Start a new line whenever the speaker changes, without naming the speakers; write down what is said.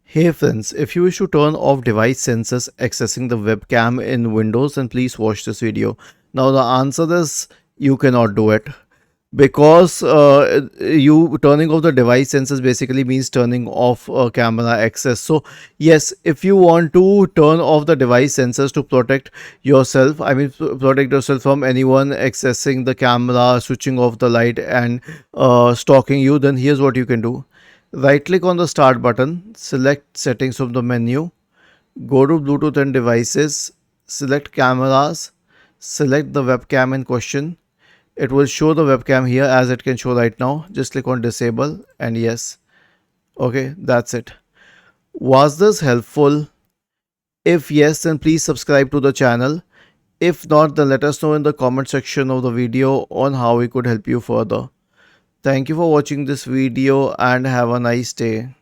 Hey friends, if you wish to turn off device sensors accessing the webcam in Windows, then please watch this video. Now the answer is you cannot do it because you turning off the device sensors basically means turning off camera access. So yes, if you want to turn off the device sensors to protect yourself, protect yourself from anyone accessing the camera, switching off the light and stalking you, then here's what you can do. Right click on the start button, select settings from the menu, go to Bluetooth and devices, select cameras, select the webcam in question. It will show the webcam here as it can show right now. Just click on disable and yes. Okay, that's it. Was this helpful? If yes, then please subscribe to the channel. If not, then let us know in the comment section of the video on how we could help you further. Thank you for watching this video and have a nice day.